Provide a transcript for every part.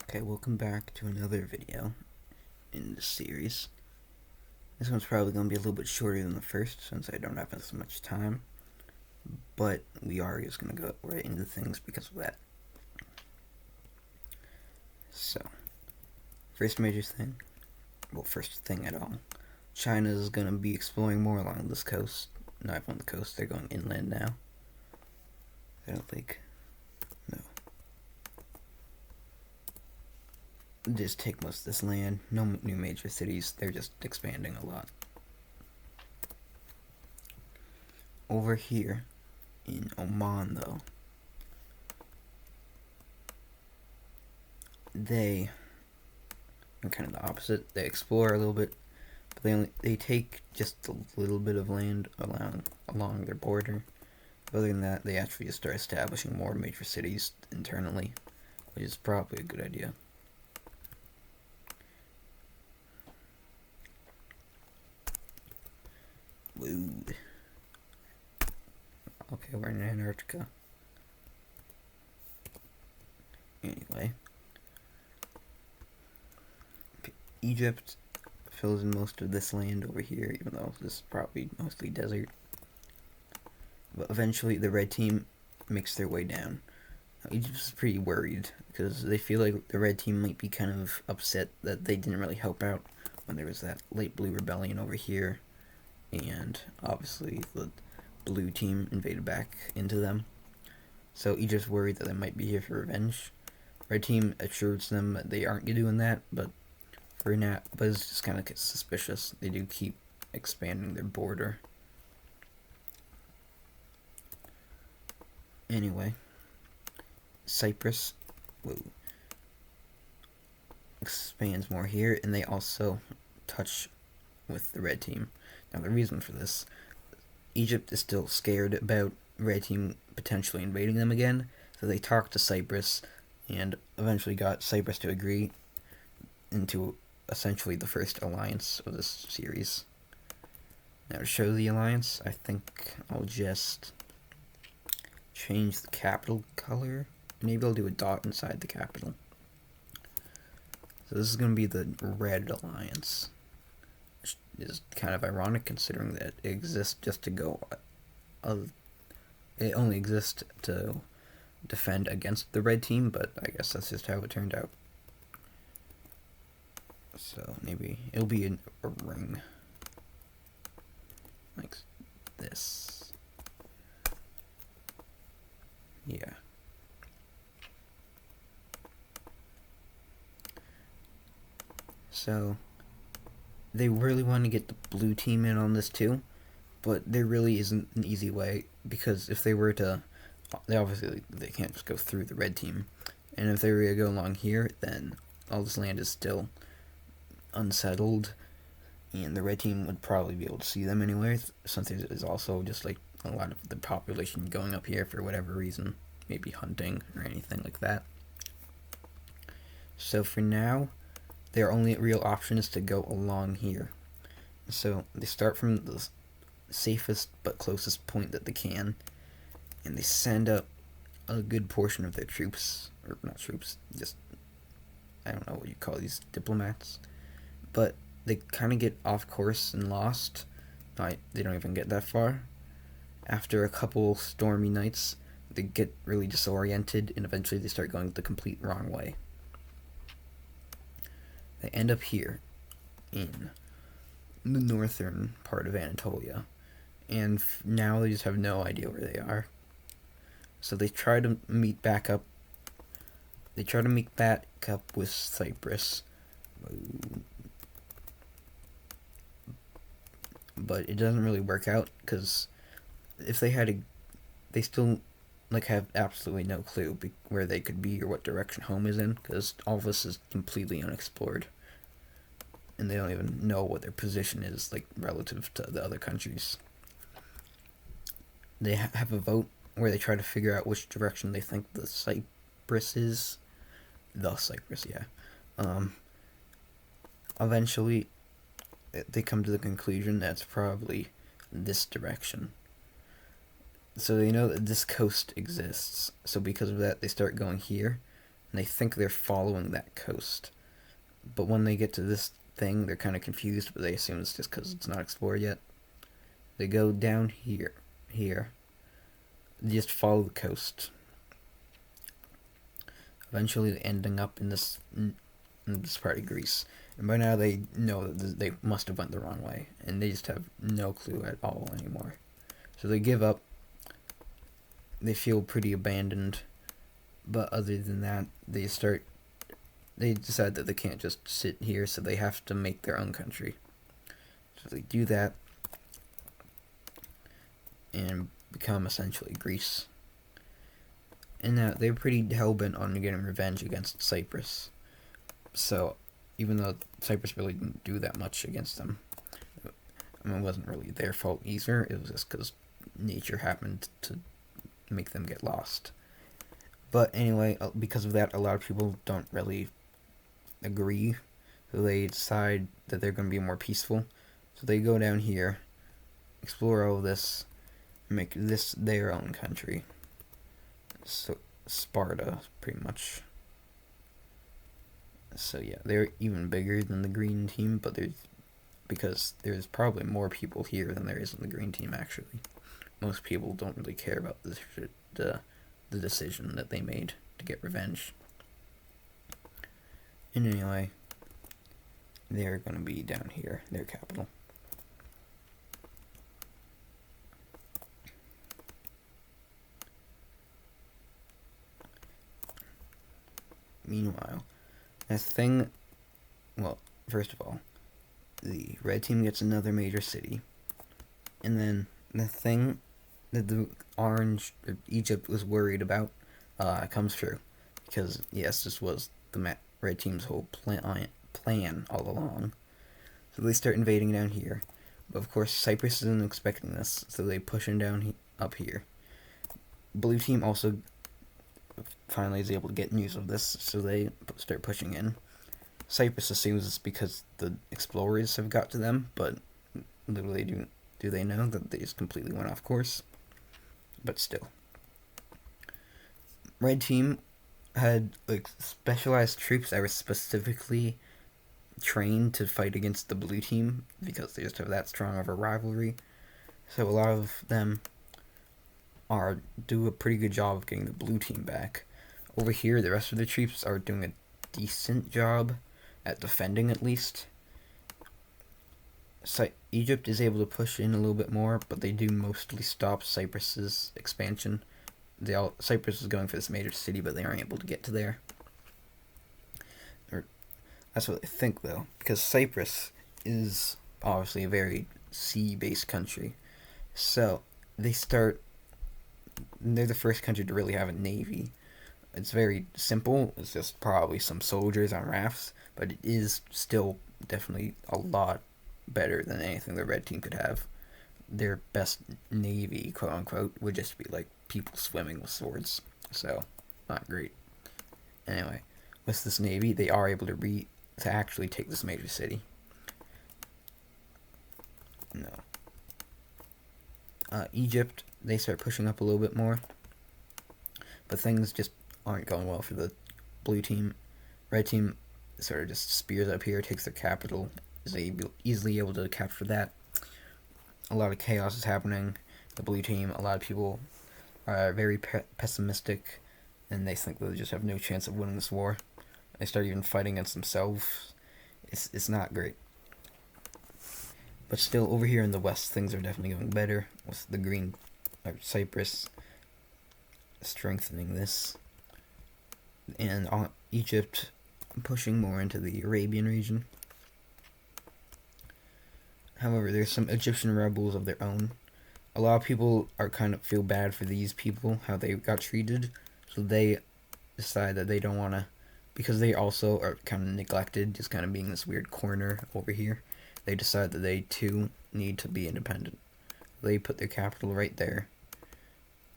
Okay, welcome back to another video in this series. This one's probably going to be a little bit shorter than the first since I don't have as much time, but we are just going to go right into things because of that. So, first major thing, first thing at all, China is going to be exploring more along this coast. Not on the coast, they're going inland now. I don't think, no. Just take most of this land, no new major cities, they're just expanding a lot. Over here in Oman, though, they are kind of the opposite. They explore a little bit, but they take just a little bit of land along their border. Other than that, they actually just start establishing more major cities internally, which is probably a good idea. Woo. Okay, we're in Antarctica. Anyway, Egypt fills in most of this land over here, even though this is probably mostly desert. But eventually the red team makes their way down. Egypt's pretty worried because they feel like the red team might be kind of upset that they didn't really help out when there was that late blue rebellion over here, and obviously the blue team invaded back into them. So Egypt's worried that they might be here for revenge. Red team assures them that they aren't doing that, but for now, but it's just kind of suspicious. They do keep expanding their border. Anyway, Cyprus expands more here, and they also touch with the red team. Now the reason for this, Egypt is still scared about red team potentially invading them again, so they talked to Cyprus and eventually got Cyprus to agree into essentially the first alliance of this series. Now to show the alliance, I think I'll just change the capital color. Maybe I'll do a dot inside the capital. So this is going to be the red alliance, which is kind of ironic considering that it exists just to go, it only exists to defend against the red team, but I guess that's just how it turned out. So maybe it'll be a ring like this. Yeah. So they really want to get the blue team in on this too, but there really isn't an easy way, because if they were to, they can't just go through the red team, and if they were to go along here, then all this land is still unsettled, and the red team would probably be able to see them anyway. Something that is also just like a lot of the population going up here for whatever reason, maybe hunting or anything like that. So for now, their only real option is to go along here. So they start from the safest but closest point that they can, and they send up a good portion of their troops, or not troops, just, I don't know what you call these, diplomats, but they kind of get off course and lost. They don't even get that far. After a couple stormy nights, they get really disoriented, and eventually they start going the complete wrong way. They end up here in the northern part of Anatolia, and now they just have no idea where they are. So they try to meet back up. They try to meet back up with Cyprus, but it doesn't really work out, because if they had they still have absolutely no clue where they could be or what direction home is in, because all of this is completely unexplored, and they don't even know what their position is relative to the other countries. They have a vote where they try to figure out which direction they think the Cyprus is. Eventually they come to the conclusion that it's probably this direction. So they know that this coast exists, so because of that they start going here, and they think they're following that coast. But when they get to this thing, they're kind of confused, but they assume it's just because it's not explored yet. They go down here, just follow the coast, eventually ending up in this part of Greece. And by now they know that they must have went the wrong way, and they just have no clue at all anymore. So they give up. They feel pretty abandoned, but other than that, they decide that they can't just sit here, so they have to make their own country. So they do that and become essentially Greece. And they're pretty hell-bent on getting revenge against Cyprus. So even though Cyprus really didn't do that much against them, I mean, it wasn't really their fault either. It was just because nature happened to make them get lost. But anyway, because of that, a lot of people don't really agree. So they decide that they're going to be more peaceful. So they go down here, explore all of this, make this their own country. So Sparta, pretty much. So yeah, they're even bigger than the green team, but because there's probably more people here than there is in the green team, actually. Most people don't really care about the decision that they made to get revenge. And anyway, they're going to be down here, their capital. Meanwhile, first of all, the red team gets another major city, and then the thing that the Egypt was worried about comes true, because yes, this was the red team's whole plan all along. So they start invading down here, but of course Cyprus isn't expecting this, so they push in down up here. Blue team also finally is able to get news of this, so they start pushing in. Cyprus assumes it's because the explorers have got to them, but literally do they know that they just completely went off course? But still. Red team had specialized troops that were specifically trained to fight against the blue team because they just have that strong of a rivalry. So a lot of them do a pretty good job of getting the blue team back. Over here, the rest of the troops are doing a decent job at defending, at least. So Egypt is able to push in a little bit more, but they do mostly stop Cyprus's expansion. Cyprus is going for this major city, but they aren't able to get to there. That's what they think, though, because Cyprus is obviously a very sea-based country. So they're the first country to really have a navy. It's very simple. It's just probably some soldiers on rafts, but it is still definitely a lot better than anything the red team could have. Their best navy, quote unquote, would just be like people swimming with swords. So, not great. Anyway, with this navy, they are able to actually take this major city. No. Egypt, they start pushing up a little bit more, but things just aren't going well for the blue team. Red team sort of just spears up here, takes their capital, is easily able to capture that. A lot of chaos is happening. The blue team, a lot of people are very pessimistic, and they think they just have no chance of winning this war. They start even fighting against themselves. It's not great. But still, over here in the west, things are definitely going better, with the green, Cyprus strengthening this, and Egypt pushing more into the Arabian region. However, there's some Egyptian rebels of their own. A lot of people feel bad for these people, how they got treated, so they decide that they don't want to, because they also are kind of neglected, just kind of being this weird corner over here. They decide that they too need to be independent. They put their capital right there,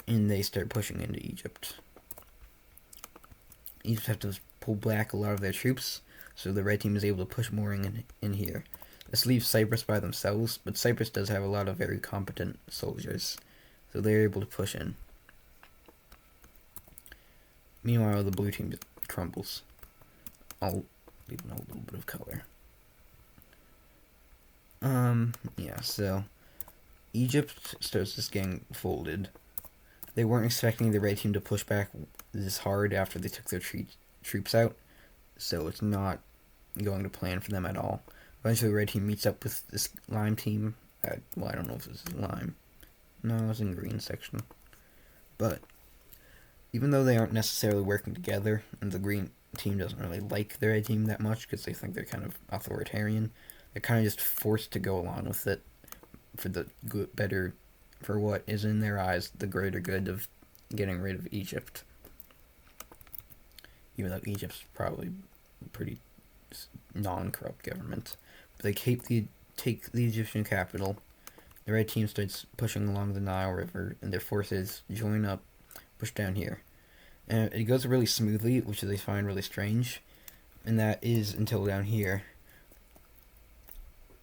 and they start pushing into Egypt. Egypt have to pull back a lot of their troops, so the red team is able to push more in here. This leaves Cyprus by themselves, but Cyprus does have a lot of very competent soldiers, so they're able to push in. Meanwhile, the blue team is crumbles. I'll leave a little bit of color. Yeah, so Egypt starts just getting folded. They weren't expecting the red team to push back this hard after they took their troops out, so it's not going to plan for them at all. Eventually, the red team meets up with this lime team. Well, I don't know if this is lime. No, it's in green section. But even though they aren't necessarily working together, and the green team doesn't really like the red team that much because they think they're kind of authoritarian, they're kind of just forced to go along with it for the good, better, for what is in their eyes the greater good of getting rid of Egypt. Even though Egypt's probably a pretty non-corrupt government, but they take the Egyptian capital. The red team starts pushing along the Nile River, and their forces join up, push down here. And it goes really smoothly, which they find really strange, and that is until down here.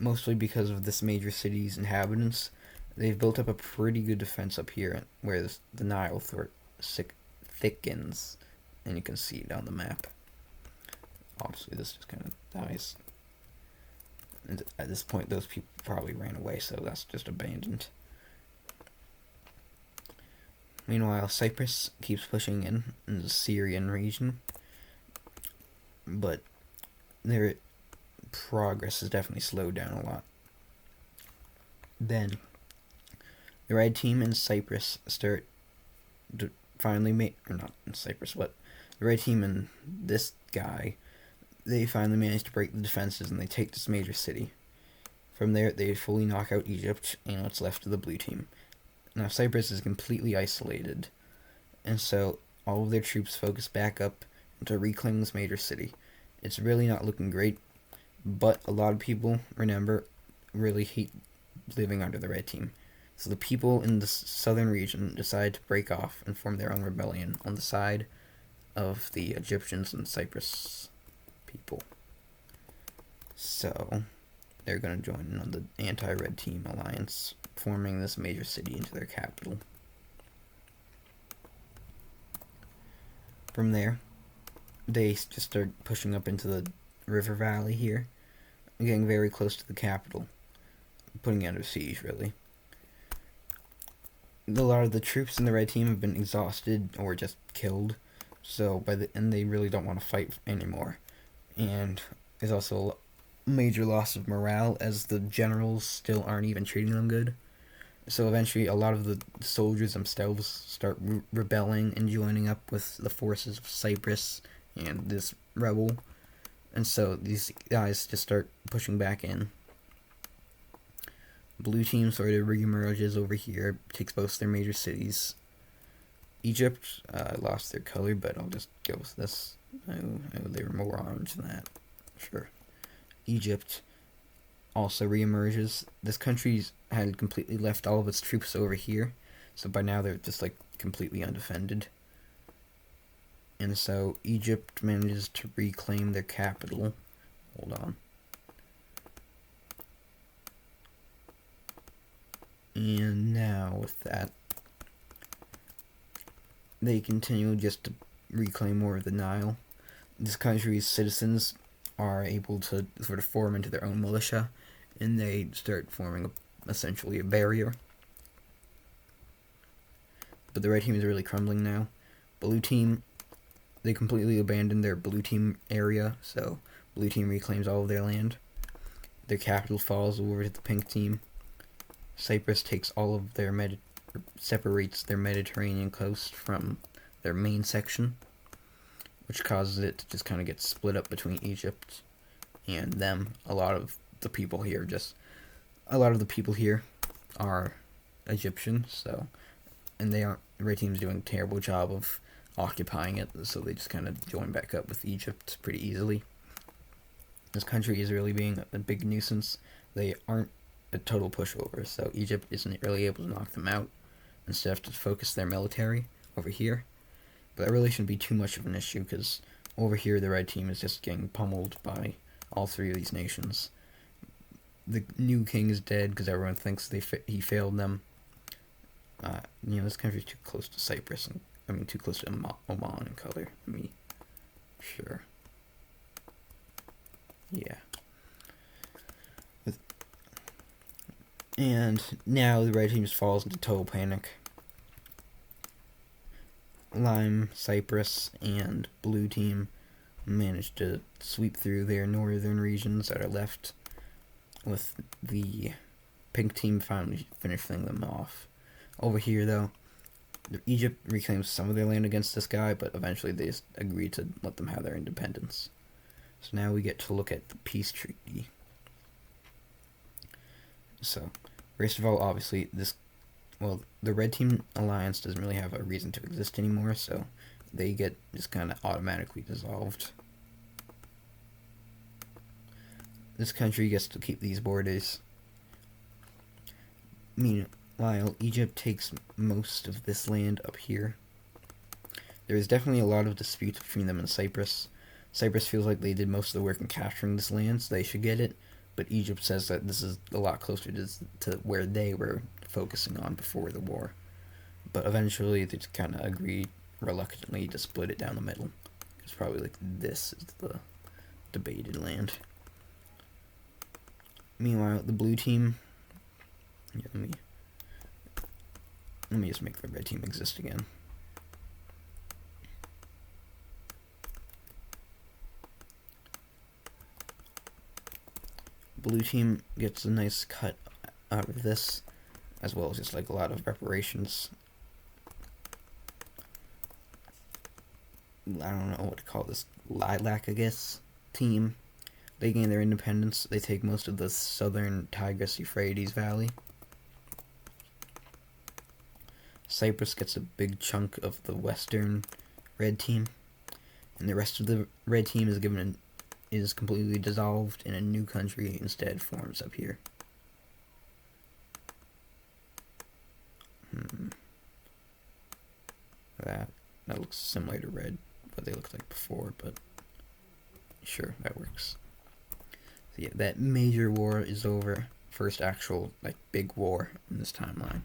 Mostly because of this major city's inhabitants, they've built up a pretty good defense up here, where the Nile thickens, and you can see it on the map. Obviously, this just kind of dies. And at this point, those people probably ran away, so that's just abandoned. Meanwhile, Cyprus keeps pushing in the Syrian region, but their progress has definitely slowed down a lot. Then, the red team in Cyprus start to finally or not in Cyprus, but the red team and this guy, they finally manage to break the defenses and they take this major city. From there, they fully knock out Egypt and what's left of the blue team. Now, Cyprus is completely isolated, and so all of their troops focus back up to reclaim this major city. It's really not looking great, but a lot of people, remember, really hate living under the red team. So the people in the southern region decide to break off and form their own rebellion on the side of the Egyptians and Cyprus people. So they're going to join in on the anti-red team alliance, forming this major city into their capital. From there, they just start pushing up into the river valley here, getting very close to the capital, putting it under siege, really. A lot of the troops in the red team have been exhausted or just killed, so and they really don't want to fight anymore. And there's also a major loss of morale, as the generals still aren't even treating them good. So eventually, a lot of the soldiers themselves start rebelling and joining up with the forces of Cyprus and this rebel. And so these guys just start pushing back in. Blue team sort of reemerges over here, takes both their major cities. Egypt lost their color, but I'll just go with this. Oh, they were more orange than that. Sure. Egypt also reemerges. This country's had completely left all of its troops over here, so by now they're just like completely undefended. And so Egypt manages to reclaim their capital. Hold on. And now with that, they continue just to reclaim more of the Nile. This country's citizens are able to sort of form into their own militia, and they start forming essentially a barrier. But the red team is really crumbling now. Blue team, they completely abandoned their blue team area, so blue team reclaims all of their land. Their capital falls over to the pink team. Cyprus takes all of their separates their Mediterranean coast from their main section, which causes it to just kind of get split up between Egypt and them. A lot of the people here are Egyptian, so, and the red team's doing a terrible job of occupying it, so they just kind of join back up with Egypt pretty easily. This country is really being a big nuisance. They aren't a total pushover, so Egypt isn't really able to knock them out. Instead have to focus their military over here. But that really shouldn't be too much of an issue, because over here the red team is just getting pummeled by all three of these nations. The new king is dead because everyone thinks he failed them. This country's too close to Cyprus, too close to Oman in color. Let me Sure. Yeah. And now the red team just falls into total panic. Lime, Cyprus, and blue team managed to sweep through their northern regions that are left, with the pink team finally finishing them off. Over here, though, Egypt reclaims some of their land against this guy, but eventually they just agreed to let them have their independence. So now we get to look at the peace treaty. So, first of all, obviously, the red team alliance doesn't really have a reason to exist anymore, so they get just kind of automatically dissolved. This country gets to keep these borders. Meanwhile, Egypt takes most of this land up here. There is definitely a lot of dispute between them and Cyprus. Cyprus feels like they did most of the work in capturing this land, so they should get it, but Egypt says that this is a lot closer to where they were focusing on before the war. But eventually they just kind of agree reluctantly to split it down the middle. It's probably like this is the debated land. Meanwhile, the blue team... Yeah, let me just make the red team exist again. Blue team gets a nice cut out of this, as well as just like a lot of reparations. I don't know what to call this, Lilac, I guess, team. They gain their independence. They take most of the southern Tigris-Euphrates Valley. Cyprus gets a big chunk of the western red team, and the rest of the red team is completely dissolved, and a new country instead forms up here. That looks similar to red, what they looked like before, but sure, that works. So yeah, that major war is over. First actual, like, big war in this timeline.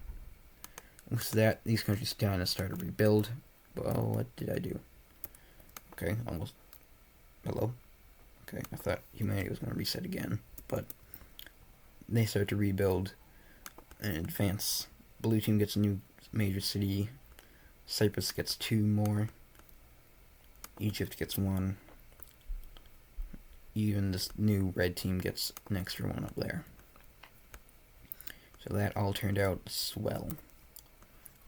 With that, these countries kind of start to rebuild. Well, what did I do? Okay, almost. Hello? Okay, I thought humanity was going to reset again, but they start to rebuild and advance. Blue team gets a new major city. Cyprus gets 2 more. Egypt gets 1. Even this new red team gets an extra 1 up there. So that all turned out swell.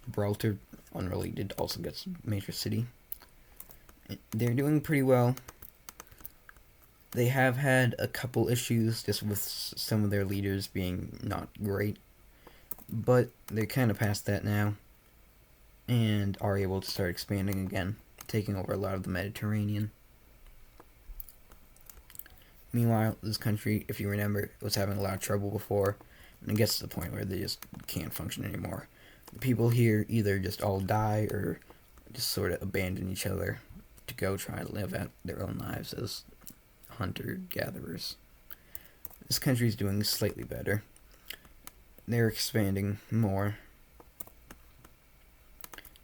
Gibraltar, unrelated, also gets a major city. They're doing pretty well. They have had a couple issues just with some of their leaders being not great, but they're kind of past that now and are able to start expanding again, taking over a lot of the Mediterranean. Meanwhile, this country, if you remember, was having a lot of trouble before, and it gets to the point where they just can't function anymore. The people here either just all die or just sort of abandon each other to go try to live out their own lives as hunter-gatherers. This country's doing slightly better. They're expanding more.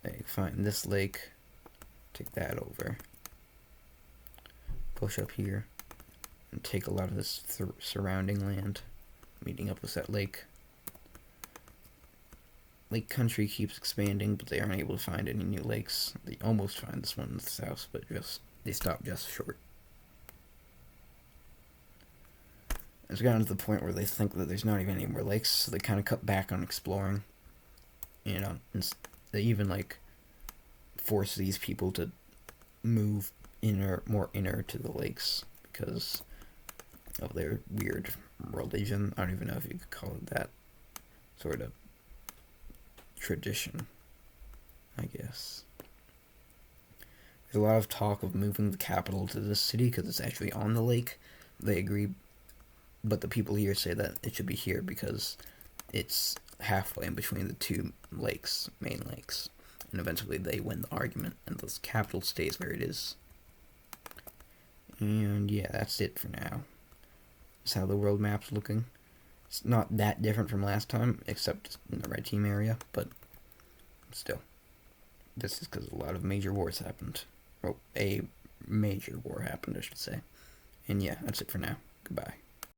They find this lake, take that over, push up here, and take a lot of this surrounding land, meeting up with that lake. Lake country keeps expanding, but they aren't able to find any new lakes. They almost find this one in the south, but they stop just short. It's gotten to the point where they think that there's not even any more lakes, so they kind of cut back on exploring. You know, and they even like force these people to move more inner to the lakes because of their weird religion. I don't even know if you could call it that. Sort of tradition, I guess. There's a lot of talk of moving the capital to this city because it's actually on the lake. They agree, but the people here say that it should be here because it's halfway in between the 2 lakes, main lakes, and eventually they win the argument and the capital stays where it is. And yeah, that's it for now. That's how the world map's looking. It's not that different from last time, except in the red team area, but still. This is because a lot of major wars happened. Well, a major war happened, I should say. And yeah, that's it for now. Goodbye.